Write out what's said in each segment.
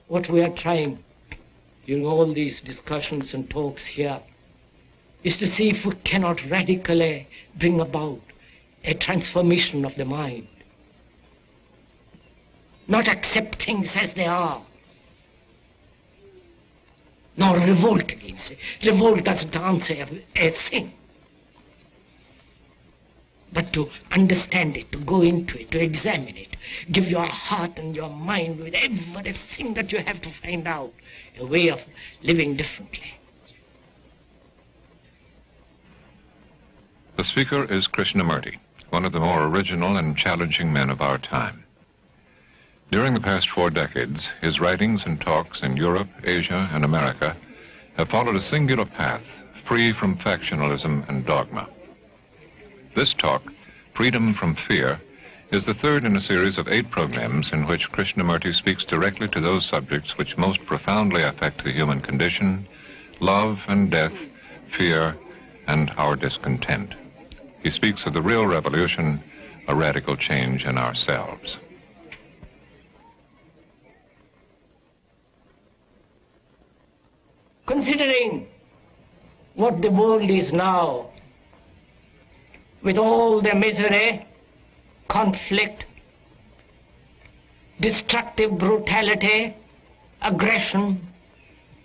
what we are trying during all these discussions and talks here is to see if we cannot radically bring about a transformation of the mind. Not accept things as they are, nor revolt against it. Revolt doesn't answer a thing. But to understand it, to go into it, to examine it, give your heart and your mind with everything that you have to find out, a way of living differently. The speaker is Krishnamurti, one of the more original and challenging men of our time. During the past 4 decades, his writings and talks in Europe, Asia, and America have followed a singular path, free from factionalism and dogma. This talk, Freedom from Fear, is the third in a series of 8 programs in which Krishnamurti speaks directly to those subjects which most profoundly affect the human condition: love and death, fear, and our discontent. He speaks of the real revolution, a radical change in ourselves. Considering what the world is now, with all the misery, conflict, destructive brutality, aggression,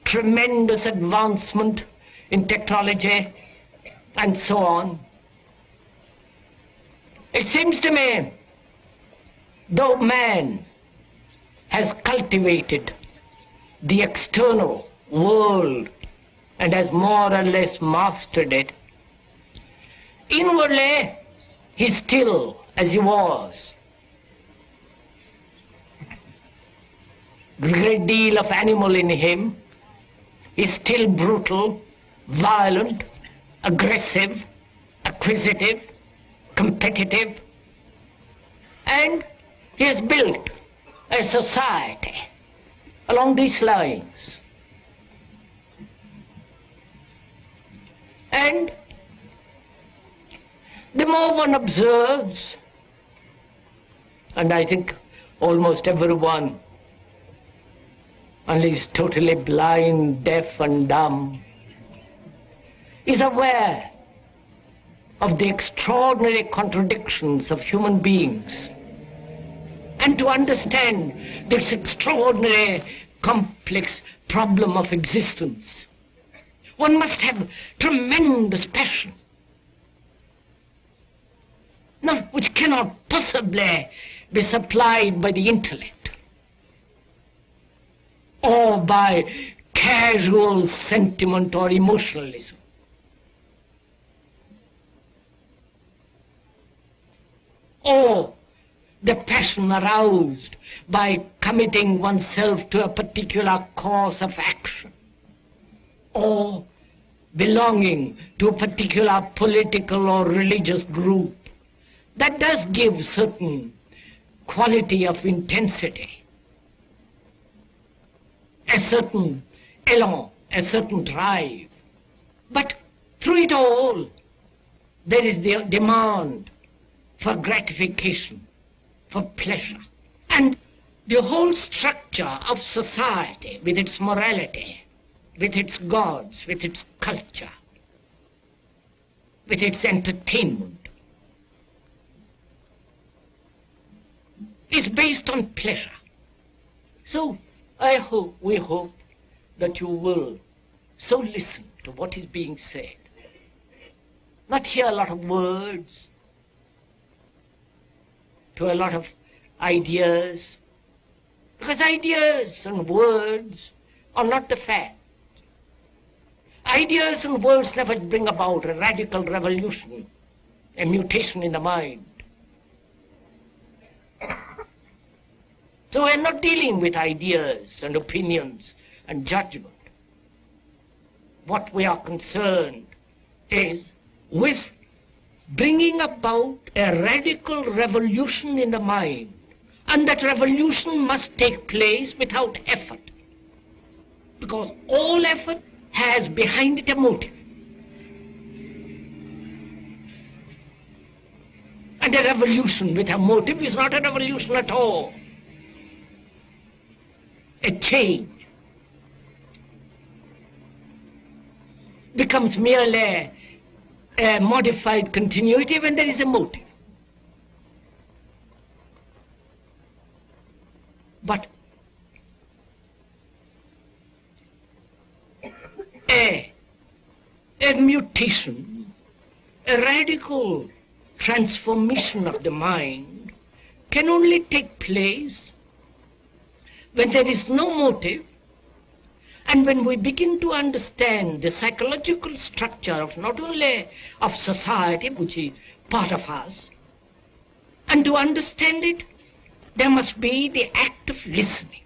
tremendous advancement in technology, and so on, it seems to me, though man has cultivated the external world and has more or less mastered it, inwardly he's still as he was. A great deal of animal in him is still brutal, violent, aggressive, acquisitive, competitive, and he has built a society along these lines. And the more one observes, and I think almost everyone, unless totally blind, deaf and dumb, is aware of the extraordinary contradictions of human beings, and to understand this extraordinary complex problem of existence, one must have tremendous passion, which cannot possibly be supplied by the intellect or by casual sentiment or emotionalism. Or the passion aroused by committing oneself to a particular course of action, or belonging to a particular political or religious group, that does give certain quality of intensity, a certain elan, a certain drive. But through it all, there is the demand for gratification, for pleasure. And the whole structure of society, with its morality, with its gods, with its culture, with its entertainment, is based on pleasure. So we hope that you will so listen to what is being said, not hear a lot of words, to a lot of ideas, because ideas and words are not the fact. Ideas and words never bring about a radical revolution, a mutation in the mind. So we're not dealing with ideas and opinions and judgment. What we are concerned is with bringing about a radical revolution in the mind, and that revolution must take place without effort, because all effort has behind it a motive. And a revolution with a motive is not a revolution at all. a change, becomes merely a modified continuity when there is a motive. But a mutation, a radical transformation of the mind can only take place when there is no motive, and when we begin to understand the psychological structure of not only of society, which is part of us, and to understand it, there must be the act of listening.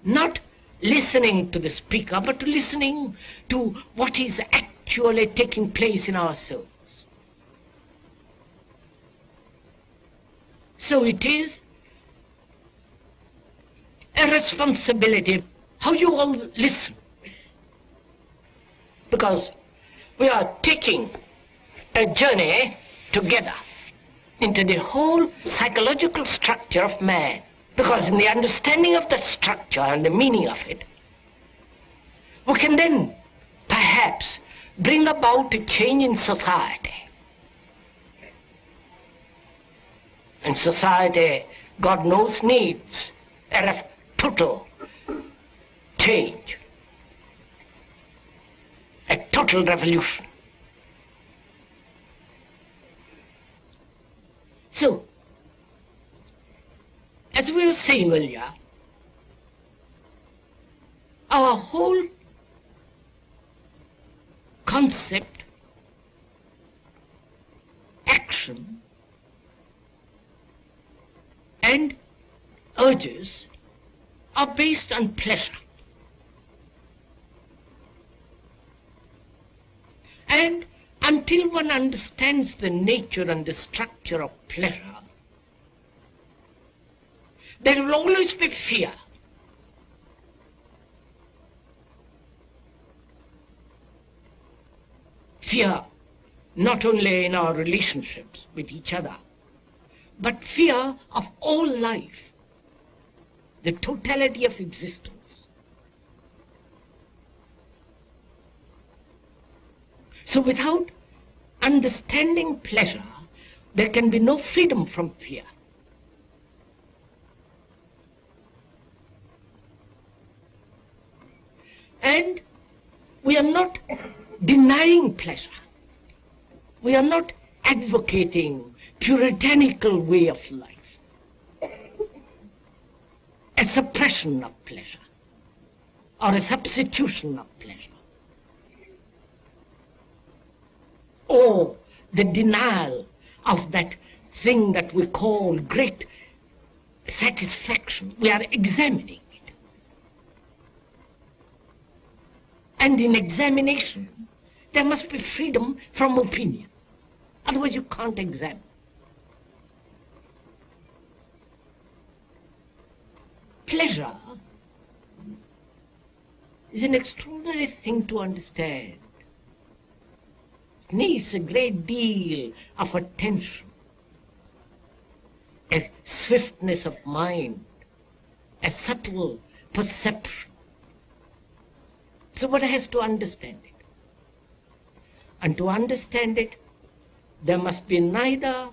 Not listening to the speaker, but listening to what is actually taking place in our souls. So it is a responsibility how you all listen. Because we are taking a journey together into the whole psychological structure of man. Because in the understanding of that structure and the meaning of it, we can then perhaps bring about a change in society. And society, God knows, needs a total change, a total revolution. So, as we were saying earlier, our whole concept, action, and urges are based on pleasure. And until one understands the nature and the structure of pleasure, there will always be fear. Fear not only in our relationships with each other, but fear of all life, the totality of existence. So without understanding pleasure, there can be no freedom from fear. And we are not denying pleasure. We are not advocating puritanical way of life, a suppression of pleasure or a substitution of pleasure, or the denial of that thing that we call great satisfaction. We are examining it. And in examination, there must be freedom from opinion. Otherwise you can't examine. Pleasure is an extraordinary thing to understand. It needs a great deal of attention, a swiftness of mind, a subtle perception. So one has to understand it. And to understand it, there must be neither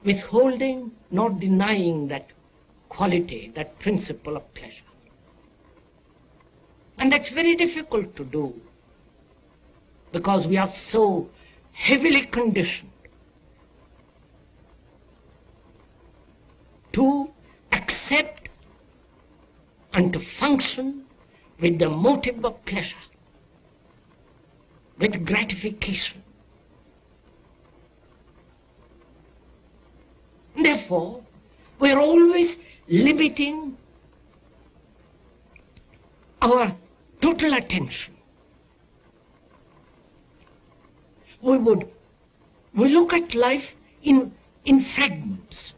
withholding nor denying that quality, that principle of pleasure. And that's very difficult to do, because we are so heavily conditioned to accept and to function with the motive of pleasure, with gratification. Therefore, we are always limiting our total attention. We look at life in fragments.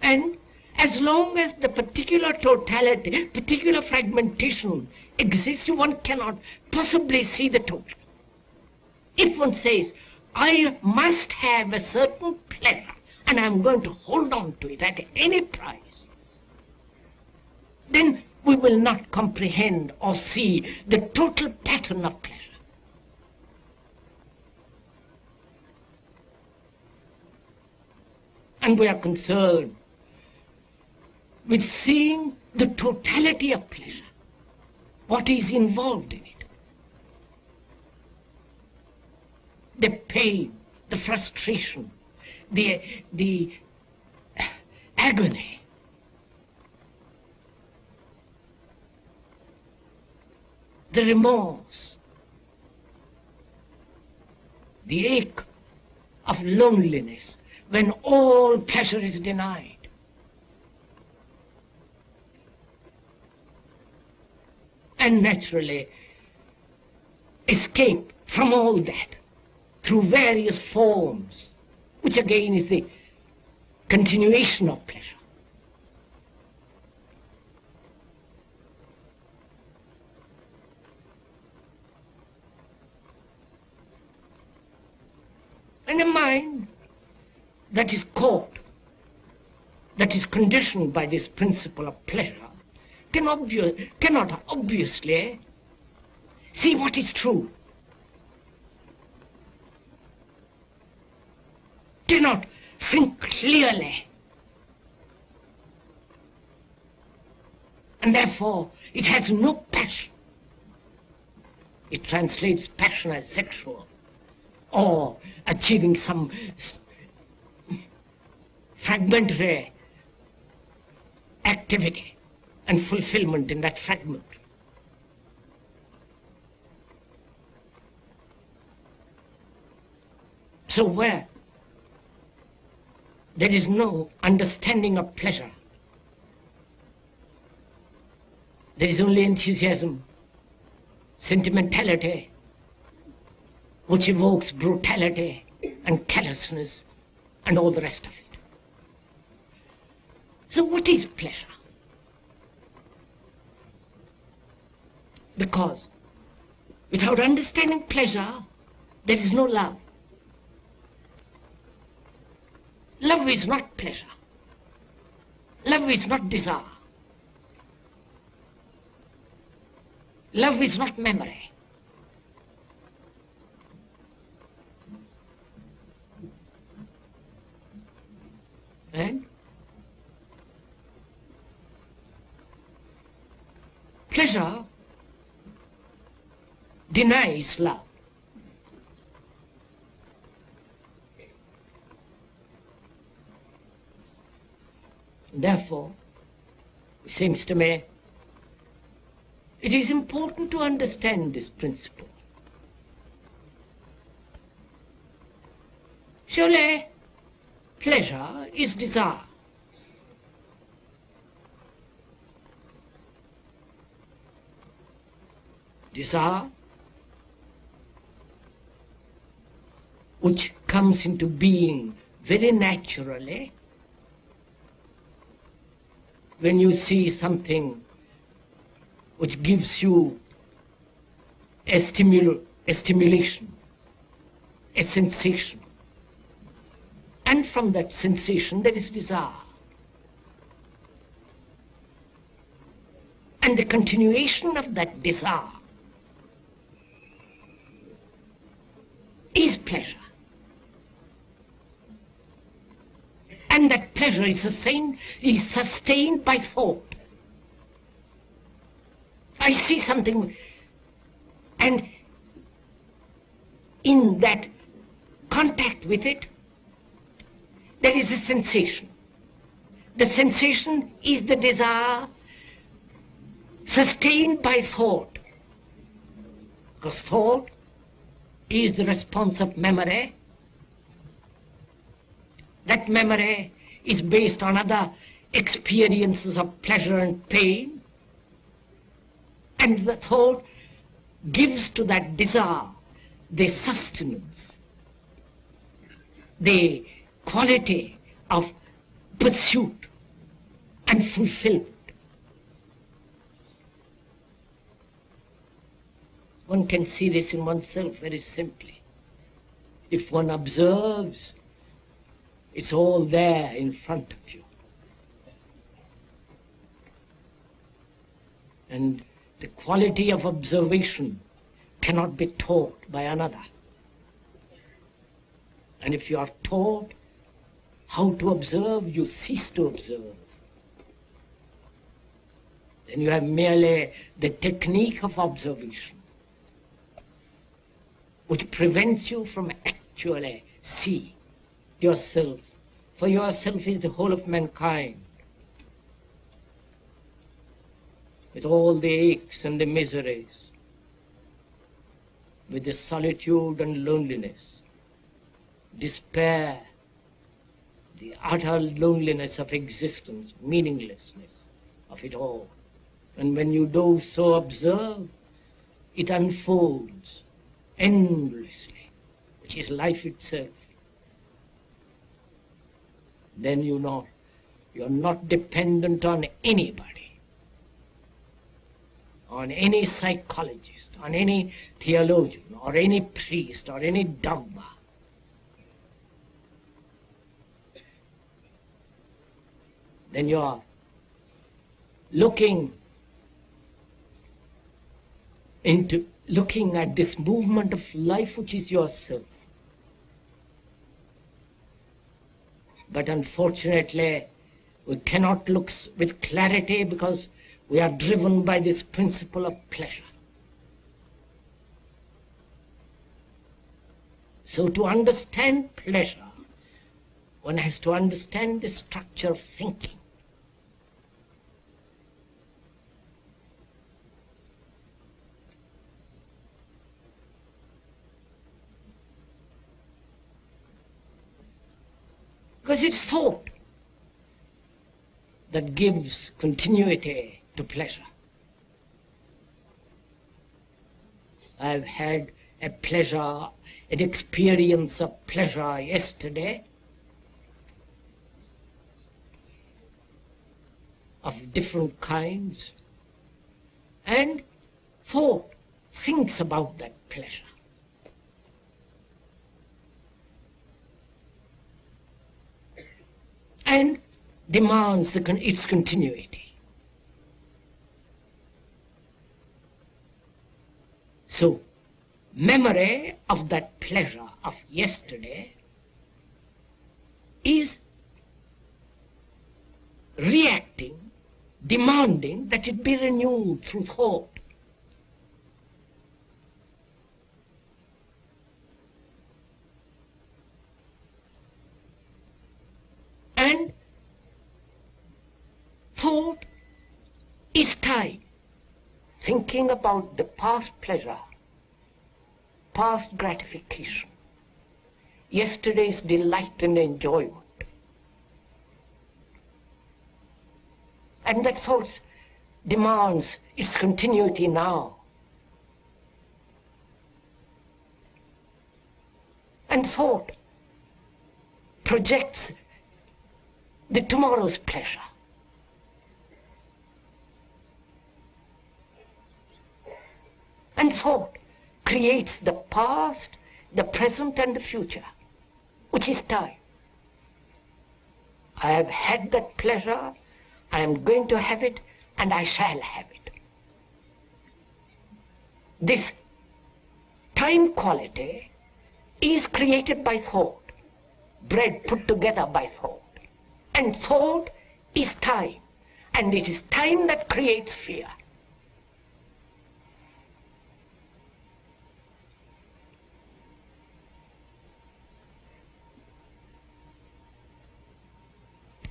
And as long as the particular totality, particular fragmentation exists, one cannot possibly see the total. If one says, I must have a certain pleasure, and I'm going to hold on to it at any price, then we will not comprehend or see the total pattern of pleasure. And we are concerned with seeing the totality of pleasure, what is involved in it. The pain, the frustration, the agony. The remorse, the ache of loneliness when all pleasure is denied. And naturally, escape from all that through various forms, which again is the continuation of pleasure. And a mind that is caught, that is conditioned by this principle of pleasure, cannot obviously see what is true, cannot think clearly, and therefore it has no passion. It translates passion as sexual, or achieving some fragmentary activity and fulfillment in that fragment. So where there is no understanding of pleasure, there is only enthusiasm, sentimentality, which evokes brutality and callousness and all the rest of it. So what is pleasure? Because without understanding pleasure, there is no love. Love is not pleasure. Love is not desire. Love is not memory. And pleasure denies love. Therefore, it seems to me, it is important to understand this principle. Surely, pleasure is desire. Desire, which comes into being very naturally when you see something which gives you a stimulation, a sensation. And from that sensation there is desire. And the continuation of that desire is pleasure. And that pleasure is sustained by thought. I see something, and in that contact with it, there is a sensation. The sensation is the desire sustained by thought. Because thought is the response of memory. That memory is based on other experiences of pleasure and pain. And the thought gives to that desire the sustenance, the quality of pursuit and fulfillment. One can see this in oneself very simply. If one observes, it's all there in front of you. And the quality of observation cannot be taught by another. And if you are taught how to observe, you cease to observe. Then you have merely the technique of observation, which prevents you from actually see yourself. For yourself is the whole of mankind, with all the aches and the miseries, with the solitude and loneliness, despair, the utter loneliness of existence, meaninglessness of it all. And when you do so observe, it unfolds endlessly, which is life itself. Then you know you're not dependent on anybody, on any psychologist, on any theologian, or any priest, or any dogma. Then you are looking at this movement of life which is yourself. But unfortunately, we cannot look with clarity because we are driven by this principle of pleasure. So to understand pleasure, one has to understand the structure of thinking. Because it's thought that gives continuity to pleasure. I've had an experience of pleasure yesterday, of different kinds, and thought thinks about that pleasure. And demands its continuity. So, memory of that pleasure of yesterday is reacting, demanding that it be renewed through thought. And thought is time, thinking about the past pleasure, past gratification, yesterday's delight and enjoyment. And that thought demands its continuity now. And thought projects the tomorrow's pleasure. And thought creates the past, the present and the future, which is time. I have had that pleasure, I am going to have it, and I shall have it. This time quality is created by thought, bread put together by thought. And thought is time, and it is time that creates fear.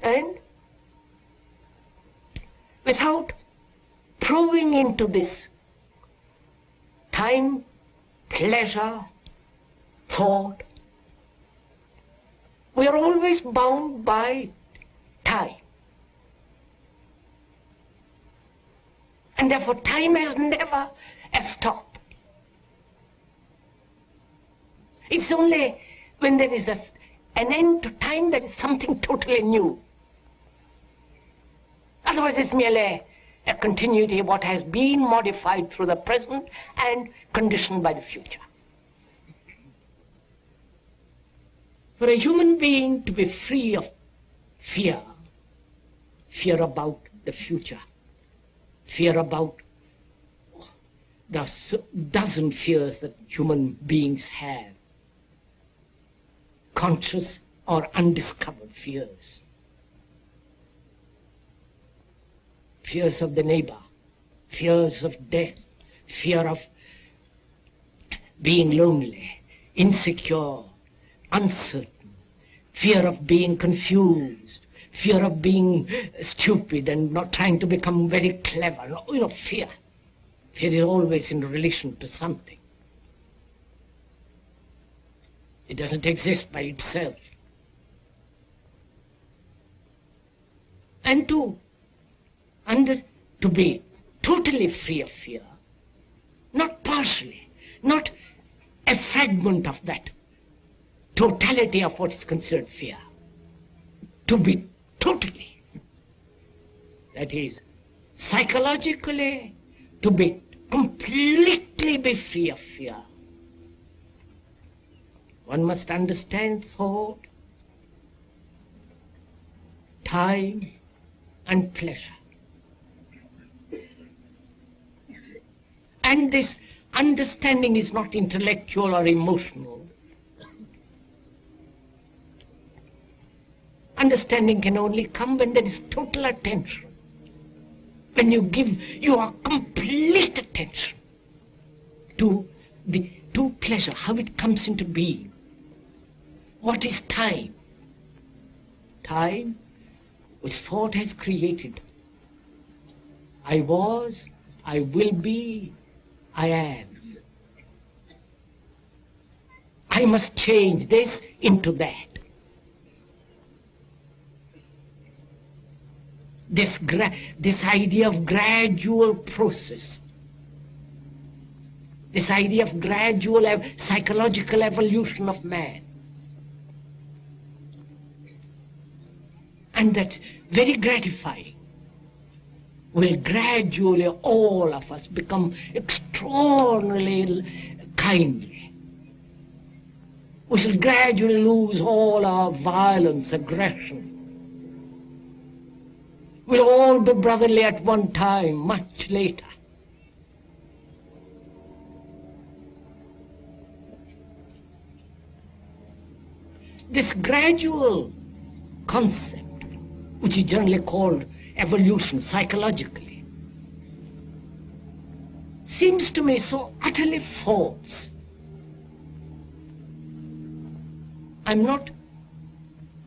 And without probing into this time, pleasure, thought, we are always bound by time. And therefore time has never a stop. It's only when there is an end to time that is something totally new. Otherwise it's merely a continuity of what has been modified through the present and conditioned by the future. For a human being to be free of fear, fear about the future, fear about the dozen fears that human beings have, conscious or undiscovered fears. Fears of the neighbor, fears of death, fear of being lonely, insecure, uncertain, fear of being confused, fear of being stupid and not trying to become very clever. Fear. Fear is always in relation to something. It doesn't exist by itself. And to be totally free of fear, not partially, not a fragment of that totality of what is considered fear, to be totally, that is, psychologically, to be completely be free of fear. One must understand thought, time, and pleasure. And this understanding is not intellectual or emotional. Understanding can only come when there is total attention. When you give your complete attention to pleasure, how it comes into being. What is time? Time, which thought has created. I was, I will be, I am. I must change this into that. This idea of gradual process, this idea of gradual psychological evolution of man, and that's very gratifying, will gradually all of us become extraordinarily kindly. We shall gradually lose all our violence, aggression. We'll all be brotherly at one time, much later. This gradual concept, which is generally called evolution psychologically, seems to me so utterly false.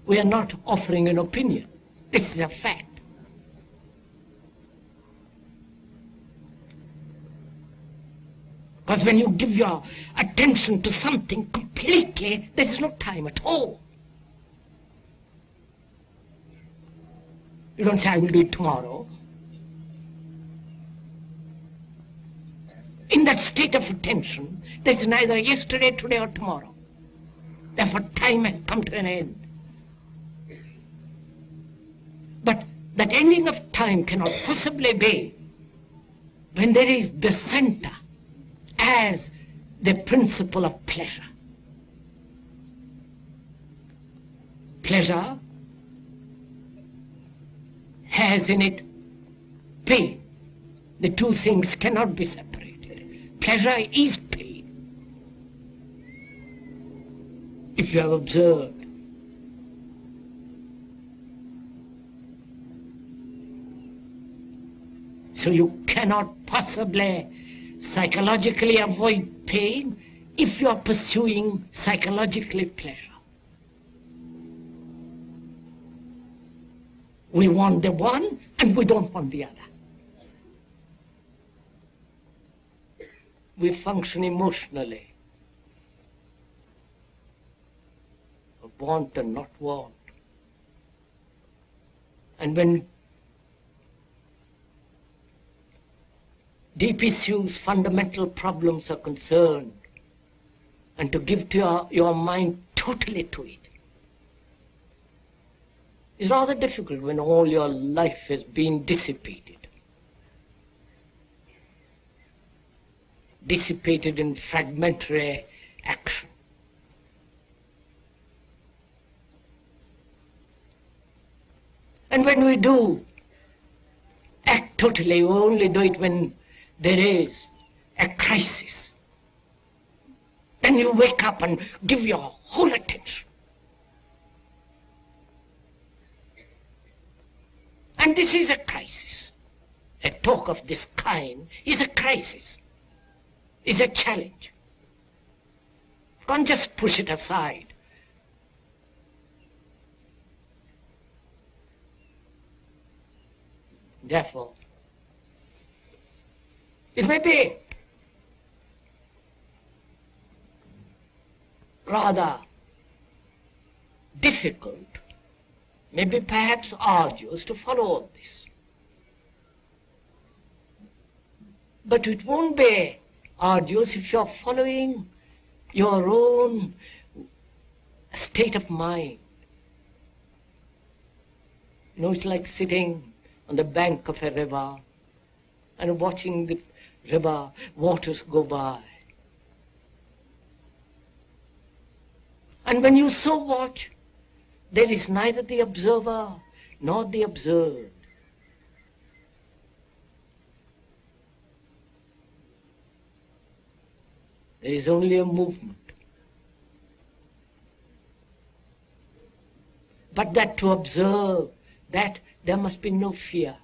We are not offering an opinion. This is a fact. Because when you give your attention to something completely, there is no time at all. You don't say, I will do it tomorrow. In that state of attention, there is neither yesterday, today, or tomorrow. Therefore, time has come to an end. But that ending of time cannot possibly be when there is the center as the principle of pleasure. Pleasure has in it pain. The two things cannot be separated. Pleasure is pain. If you have observed, so you cannot possibly psychologically avoid pain if you are pursuing psychologically pleasure. We want the one and we don't want the other. We function emotionally. Want and not want. And when deep issues, fundamental problems are concerned, and to give to your mind totally to it is rather difficult when all your life has been dissipated. Dissipated in fragmentary action. And when we do act totally, we only do it when there is a crisis, then you wake up and give your whole attention. And this is a crisis. A talk of this kind is a crisis, is a challenge. You can't just push it aside. Therefore, it may be rather difficult, maybe perhaps arduous to follow all this. But it won't be arduous if you're following your own state of mind. You know, it's like sitting on the bank of a river and watching the river waters go by. And when you so watch, there is neither the observer nor the observed. There is only a movement. But that to observe, that there must be no fear,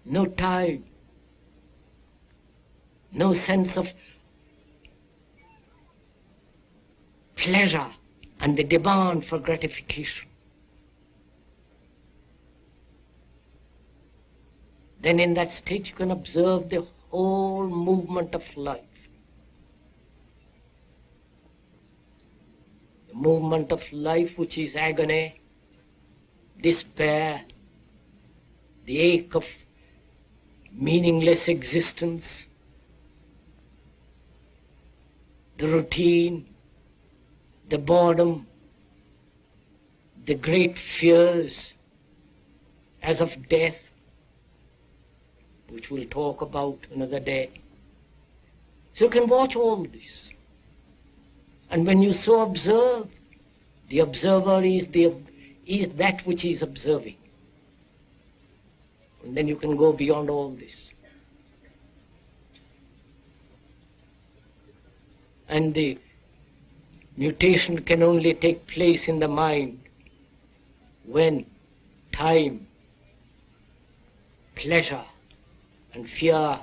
no tide, no sense of pleasure and the demand for gratification. Then in that state you can observe the whole movement of life. The movement of life which is agony, despair, the ache of meaningless existence, the routine, the boredom, the great fears as of death, which we'll talk about another day. So you can watch all this. And when you so observe, the observer is that which is observing. And then you can go beyond all this. And the mutation can only take place in the mind when time, pleasure, and fear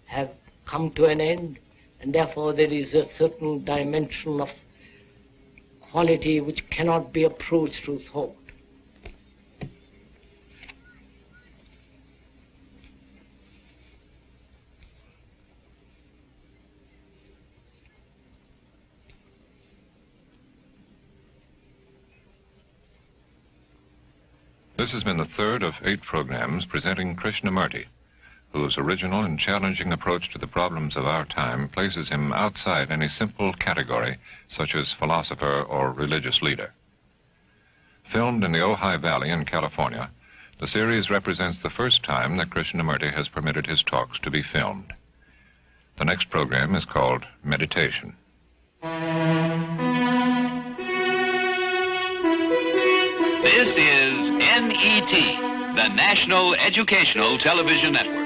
have come to an end, and therefore there is a certain dimension of quality which cannot be approached through thought. This has been the third of 8 programs presenting Krishnamurti, whose original and challenging approach to the problems of our time places him outside any simple category such as philosopher or religious leader. Filmed in the Ojai Valley in California, the series represents the first time that Krishnamurti has permitted his talks to be filmed. The next program is called Meditation. This is NET, the National Educational Television Network.